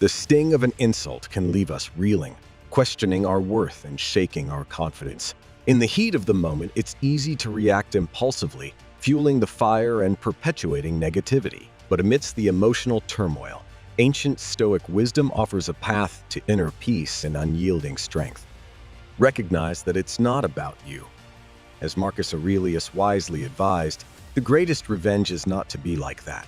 The sting of an insult can leave us reeling, questioning our worth and shaking our confidence. In the heat of the moment, it's easy to react impulsively, fueling the fire and perpetuating negativity. But amidst the emotional turmoil, ancient Stoic wisdom offers a path to inner peace and unyielding strength. Recognize that it's not about you. As Marcus Aurelius wisely advised, the greatest revenge is not to be like that.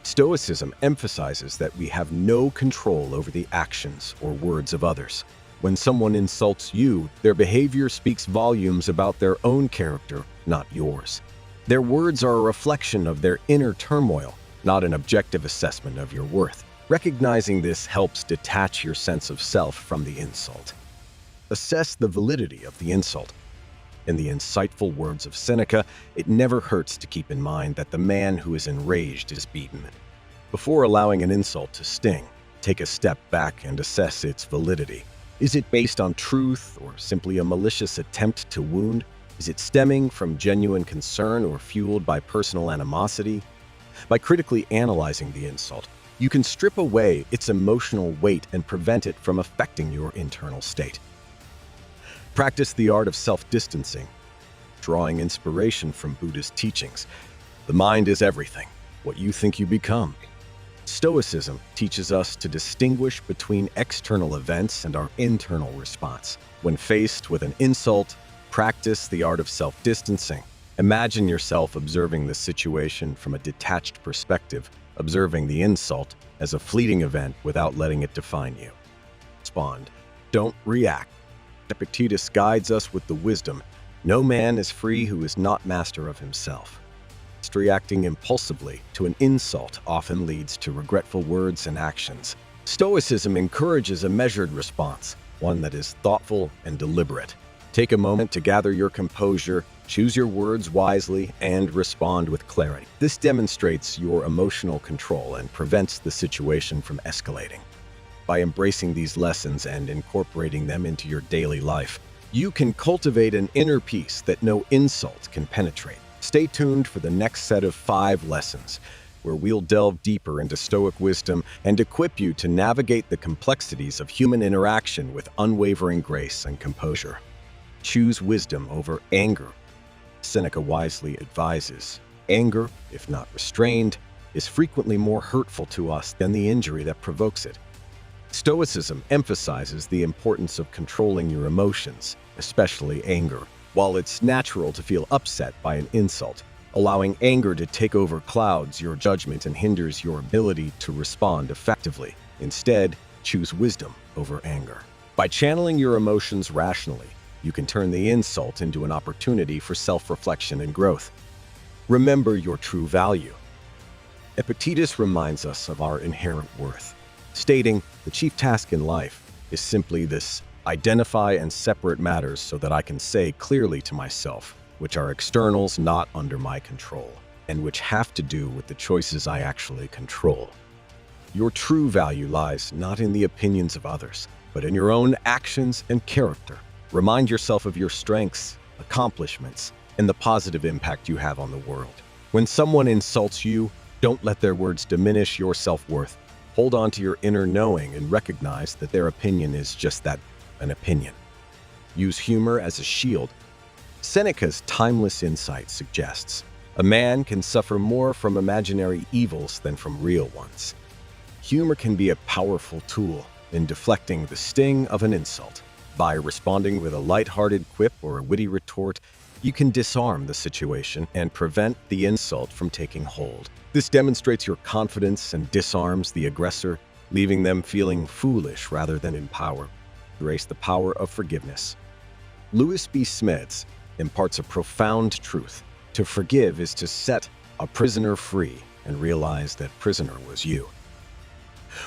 Stoicism emphasizes that we have no control over the actions or words of others. When someone insults you, their behavior speaks volumes about their own character, not yours. Their words are a reflection of their inner turmoil, not an objective assessment of your worth. Recognizing this helps detach your sense of self from the insult. Assess the validity of the insult. In the insightful words of Seneca, it never hurts to keep in mind that the man who is enraged is beaten. Before allowing an insult to sting, take a step back and assess its validity. Is it based on truth or simply a malicious attempt to wound? Is it stemming from genuine concern or fueled by personal animosity? By critically analyzing the insult, you can strip away its emotional weight and prevent it from affecting your internal state. Practice the art of self-distancing, drawing inspiration from Buddhist teachings. The mind is everything, what you think you become. Stoicism teaches us to distinguish between external events and our internal response. When faced with an insult, practice the art of self-distancing. Imagine yourself observing the situation from a detached perspective, observing the insult as a fleeting event without letting it define you. Respond. Don't react. Epictetus guides us with the wisdom, no man is free who is not master of himself. Reacting impulsively to an insult often leads to regretful words and actions. Stoicism encourages a measured response, one that is thoughtful and deliberate. Take a moment to gather your composure, choose your words wisely, and respond with clarity. This demonstrates your emotional control and prevents the situation from escalating. By embracing these lessons and incorporating them into your daily life, you can cultivate an inner peace that no insult can penetrate. Stay tuned for the next set of 5 lessons, where we'll delve deeper into Stoic wisdom and equip you to navigate the complexities of human interaction with unwavering grace and composure. Choose wisdom over anger. Seneca wisely advises, anger, if not restrained, is frequently more hurtful to us than the injury that provokes it. Stoicism emphasizes the importance of controlling your emotions, especially anger. While it's natural to feel upset by an insult, allowing anger to take over clouds your judgment and hinders your ability to respond effectively. Instead, choose wisdom over anger. By channeling your emotions rationally, you can turn the insult into an opportunity for self-reflection and growth. Remember your true value. Epictetus reminds us of our inherent worth, stating, "The chief task in life is simply this: identify and separate matters so that I can say clearly to myself, which are externals not under my control, and which have to do with the choices I actually control." Your true value lies not in the opinions of others, but in your own actions and character. Remind yourself of your strengths, accomplishments, and the positive impact you have on the world. When someone insults you, don't let their words diminish your self-worth. Hold on to your inner knowing and recognize that their opinion is just that, an opinion. Use humor as a shield. Seneca's timeless insight suggests, a man can suffer more from imaginary evils than from real ones. Humor can be a powerful tool in deflecting the sting of an insult. By responding with a light-hearted quip or a witty retort, you can disarm the situation and prevent the insult from taking hold. This demonstrates your confidence and disarms the aggressor, leaving them feeling foolish rather than empowered. Embrace the power of forgiveness. Lewis B. Smeds imparts a profound truth. To forgive is to set a prisoner free and realize that prisoner was you.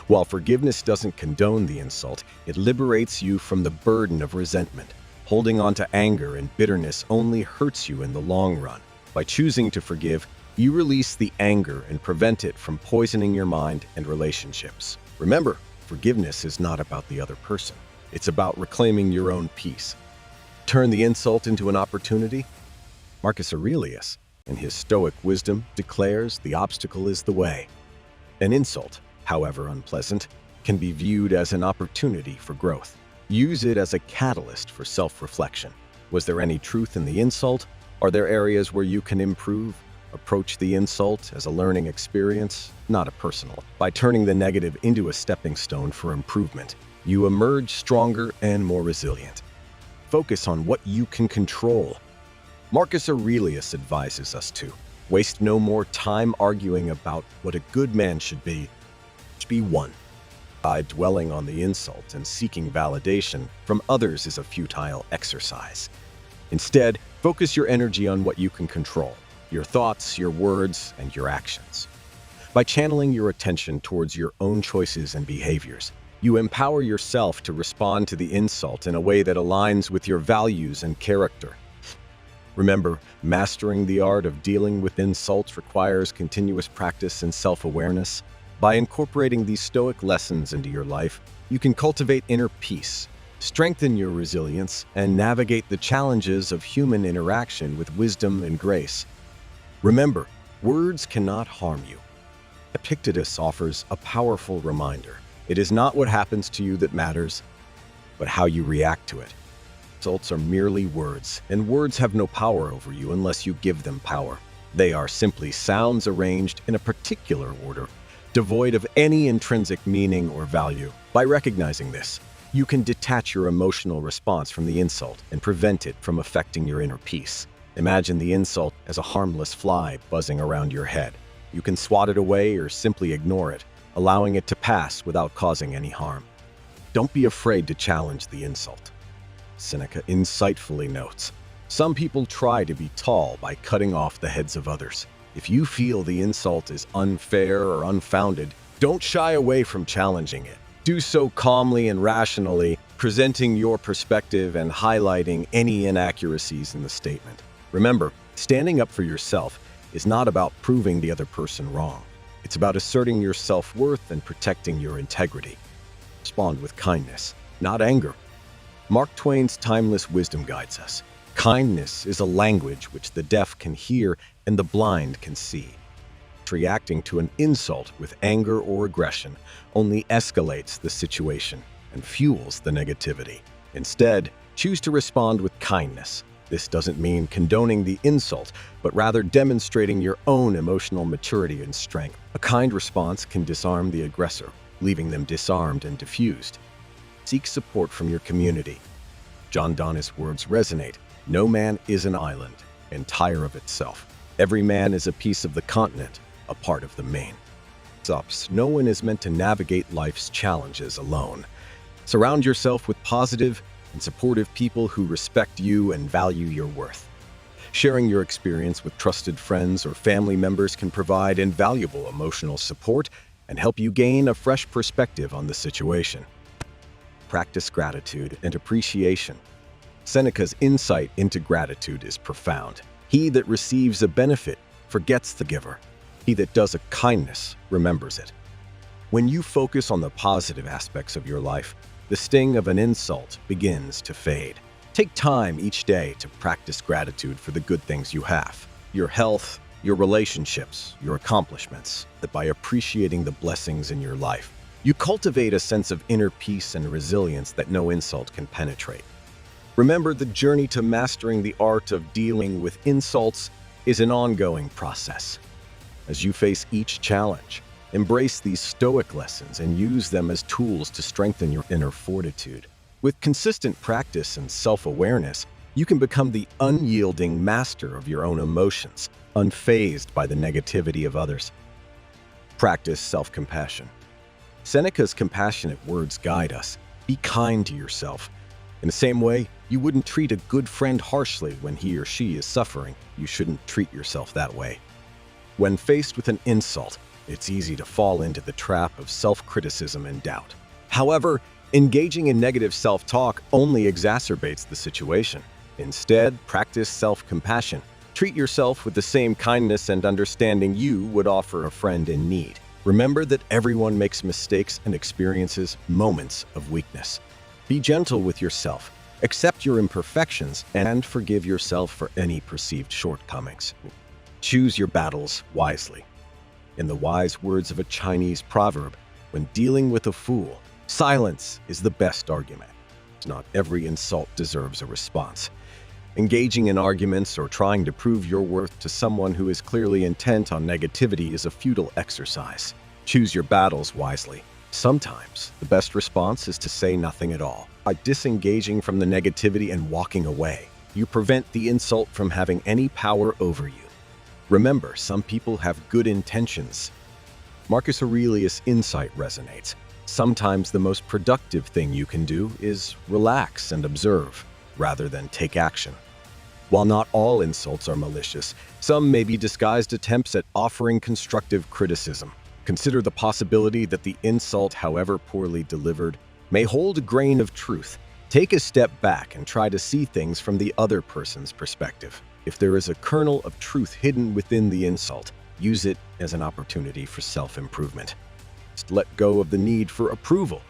While forgiveness doesn't condone the insult, it liberates you from the burden of resentment. Holding on to anger and bitterness only hurts you in the long run. By choosing to forgive, you release the anger and prevent it from poisoning your mind and relationships. Remember, forgiveness is not about the other person. It's about reclaiming your own peace. Turn the insult into an opportunity. Marcus Aurelius, in his Stoic wisdom, declares the obstacle is the way. An insult, however unpleasant, can be viewed as an opportunity for growth. Use it as a catalyst for self-reflection. Was there any truth in the insult? Are there areas where you can improve? Approach the insult as a learning experience, not a personal. By turning the negative into a stepping stone for improvement, you emerge stronger and more resilient. Focus on what you can control. Marcus Aurelius advises us to waste no more time arguing about what a good man should be. Be one. By dwelling on the insult and seeking validation from others is a futile exercise. Instead, focus your energy on what you can control, your thoughts, your words, and your actions. By channeling your attention towards your own choices and behaviors, you empower yourself to respond to the insult in a way that aligns with your values and character. Remember, mastering the art of dealing with insults requires continuous practice and self-awareness. By incorporating these Stoic lessons into your life, you can cultivate inner peace, strengthen your resilience, and navigate the challenges of human interaction with wisdom and grace. Remember, words cannot harm you. Epictetus offers a powerful reminder. It is not what happens to you that matters, but how you react to it. Insults are merely words, and words have no power over you unless you give them power. They are simply sounds arranged in a particular order, devoid of any intrinsic meaning or value. By recognizing this, you can detach your emotional response from the insult and prevent it from affecting your inner peace. Imagine the insult as a harmless fly buzzing around your head. You can swat it away or simply ignore it, allowing it to pass without causing any harm. Don't be afraid to challenge the insult. Seneca insightfully notes, some people try to be tall by cutting off the heads of others. If you feel the insult is unfair or unfounded, don't shy away from challenging it. Do so calmly and rationally, presenting your perspective and highlighting any inaccuracies in the statement. Remember, standing up for yourself is not about proving the other person wrong. It's about asserting your self-worth and protecting your integrity. Respond with kindness, not anger. Mark Twain's timeless wisdom guides us. Kindness is a language which the deaf can hear and the blind can see. Reacting to an insult with anger or aggression only escalates the situation and fuels the negativity. Instead, choose to respond with kindness. This doesn't mean condoning the insult, but rather demonstrating your own emotional maturity and strength. A kind response can disarm the aggressor, leaving them disarmed and diffused. Seek support from your community. John Donne's words resonate. No man is an island, entire of itself. Every man is a piece of the continent, a part of the main. No one is meant to navigate life's challenges alone. Surround yourself with positive and supportive people who respect you and value your worth. Sharing your experience with trusted friends or family members can provide invaluable emotional support and help you gain a fresh perspective on the situation. Practice gratitude and appreciation. Seneca's insight into gratitude is profound. He that receives a benefit forgets the giver. He that does a kindness remembers it. When you focus on the positive aspects of your life, the sting of an insult begins to fade. Take time each day to practice gratitude for the good things you have, your health, your relationships, your accomplishments. That by appreciating the blessings in your life, you cultivate a sense of inner peace and resilience that no insult can penetrate. Remember, the journey to mastering the art of dealing with insults is an ongoing process. As you face each challenge, embrace these Stoic lessons and use them as tools to strengthen your inner fortitude. With consistent practice and self-awareness, you can become the unyielding master of your own emotions, unfazed by the negativity of others. Practice self-compassion. Seneca's compassionate words guide us. Be kind to yourself. In the same way, you wouldn't treat a good friend harshly when he or she is suffering. You shouldn't treat yourself that way. When faced with an insult, it's easy to fall into the trap of self-criticism and doubt. However, engaging in negative self-talk only exacerbates the situation. Instead, practice self-compassion. Treat yourself with the same kindness and understanding you would offer a friend in need. Remember that everyone makes mistakes and experiences moments of weakness. Be gentle with yourself, accept your imperfections, and forgive yourself for any perceived shortcomings. Choose your battles wisely. In the wise words of a Chinese proverb, When dealing with a fool, silence is the best argument. Not every insult deserves a response. Engaging in arguments or trying to prove your worth to someone who is clearly intent on negativity is a futile exercise. Choose your battles wisely. Sometimes, the best response is to say nothing at all. By disengaging from the negativity and walking away, you prevent the insult from having any power over you. Remember, some people have good intentions. Marcus Aurelius' insight resonates. Sometimes the most productive thing you can do is relax and observe, rather than take action. While not all insults are malicious, some may be disguised attempts at offering constructive criticism. Consider the possibility that the insult, however poorly delivered, may hold a grain of truth. Take a step back and try to see things from the other person's perspective. If there is a kernel of truth hidden within the insult, use it as an opportunity for self-improvement. Let go of the need for approval.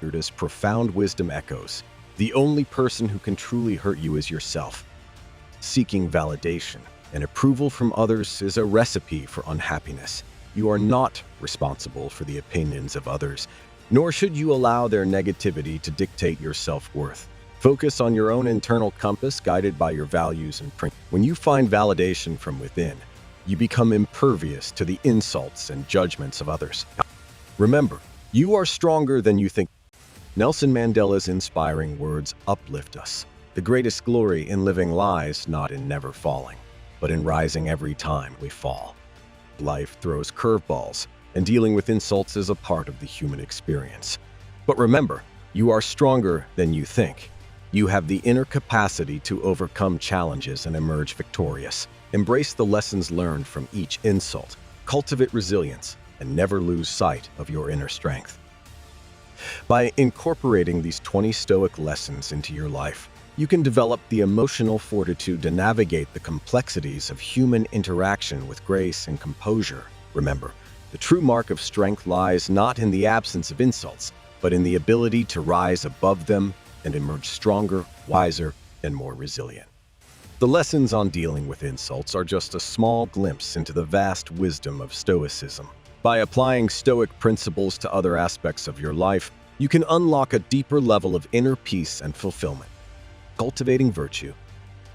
Here it is, profound wisdom echoes. The only person who can truly hurt you is yourself. Seeking validation and approval from others is a recipe for unhappiness. You are not responsible for the opinions of others, nor should you allow their negativity to dictate your self-worth. Focus on your own internal compass, guided by your values and principles. When you find validation from within, you become impervious to the insults and judgments of others. Remember, you are stronger than you think. Nelson Mandela's inspiring words uplift us. The greatest glory in living lies not in never falling, but in rising every time we fall. Life throws curveballs, and dealing with insults is a part of the human experience. But remember, you are stronger than you think. You have the inner capacity to overcome challenges and emerge victorious. Embrace the lessons learned from each insult. Cultivate resilience, and never lose sight of your inner strength. By incorporating these 20 Stoic lessons into your life, you can develop the emotional fortitude to navigate the complexities of human interaction with grace and composure. Remember, the true mark of strength lies not in the absence of insults, but in the ability to rise above them and emerge stronger, wiser, and more resilient. The lessons on dealing with insults are just a small glimpse into the vast wisdom of Stoicism. By applying Stoic principles to other aspects of your life, you can unlock a deeper level of inner peace and fulfillment. Cultivating virtue.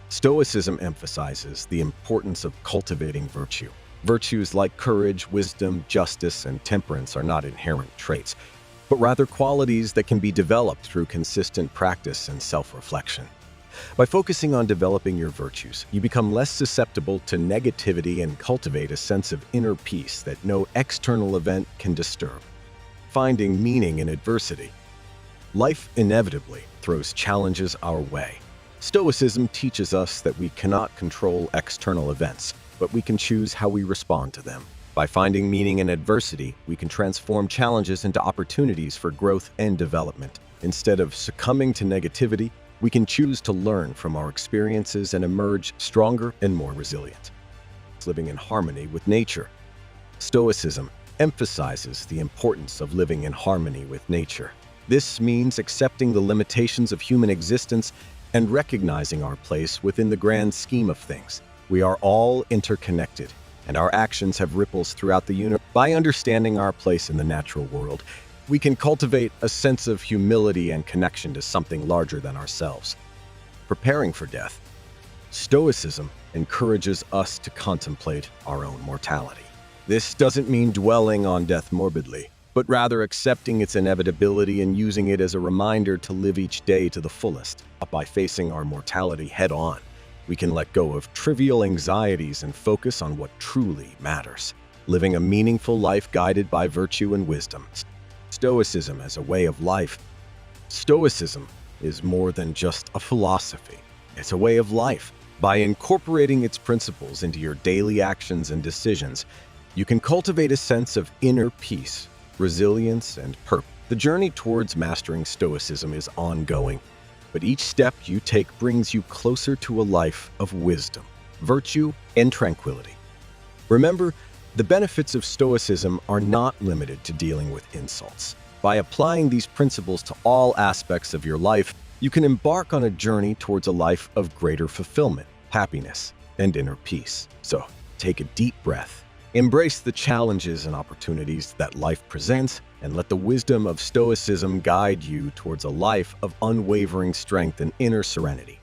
Stoicism emphasizes the importance of cultivating virtue. Virtues like courage, wisdom, justice, and temperance are not inherent traits, but rather qualities that can be developed through consistent practice and self-reflection. By focusing on developing your virtues, you become less susceptible to negativity and cultivate a sense of inner peace that no external event can disturb. Finding meaning in adversity. Life inevitably throws challenges our way. Stoicism teaches us that we cannot control external events, but we can choose how we respond to them. By finding meaning in adversity, we can transform challenges into opportunities for growth and development. Instead of succumbing to negativity, we can choose to learn from our experiences and emerge stronger and more resilient. Living in harmony with nature. Stoicism emphasizes the importance of living in harmony with nature. This means accepting the limitations of human existence and recognizing our place within the grand scheme of things. We are all interconnected, and our actions have ripples throughout the universe. By understanding our place in the natural world, we can cultivate a sense of humility and connection to something larger than ourselves. Preparing for death. Stoicism encourages us to contemplate our own mortality. This doesn't mean dwelling on death morbidly, but rather accepting its inevitability and using it as a reminder to live each day to the fullest. By facing our mortality head-on, we can let go of trivial anxieties and focus on what truly matters, living a meaningful life guided by virtue and wisdom. Stoicism as a way of life. Stoicism is more than just a philosophy. It's a way of life. By incorporating its principles into your daily actions and decisions, you can cultivate a sense of inner peace, resilience, and purpose. The journey towards mastering Stoicism is ongoing, but each step you take brings you closer to a life of wisdom, virtue, and tranquility. Remember, the benefits of Stoicism are not limited to dealing with insults. By applying these principles to all aspects of your life, you can embark on a journey towards a life of greater fulfillment, happiness, and inner peace. So, take a deep breath, Embrace the challenges and opportunities that life presents, and let the wisdom of Stoicism guide you towards a life of unwavering strength and inner serenity.